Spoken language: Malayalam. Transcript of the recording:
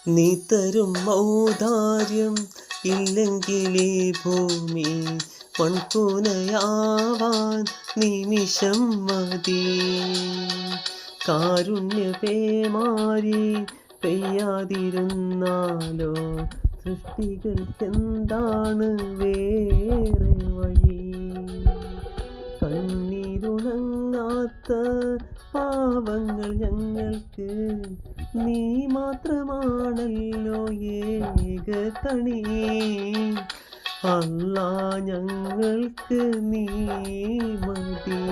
നീ തരും ഔദാര്യം ഇല്ലെങ്കിലേ ഭൂമി മൺകൂനയാവാൻ നിമിഷം മതി. കാരുണ്യപേമാരി പെയ്യാതിരുന്നാലോ സൃഷ്ടികൾക്കെന്താണ് വേറെ വഴി? കണ്ണീരുണങ്ങാത്ത പാവങ്ങൾ ഞങ്ങൾക്ക് നീ മാത്രമാണല്ലോ ഏക കണി. അല്ലാ ഞങ്ങൾക്ക് നീ മതി.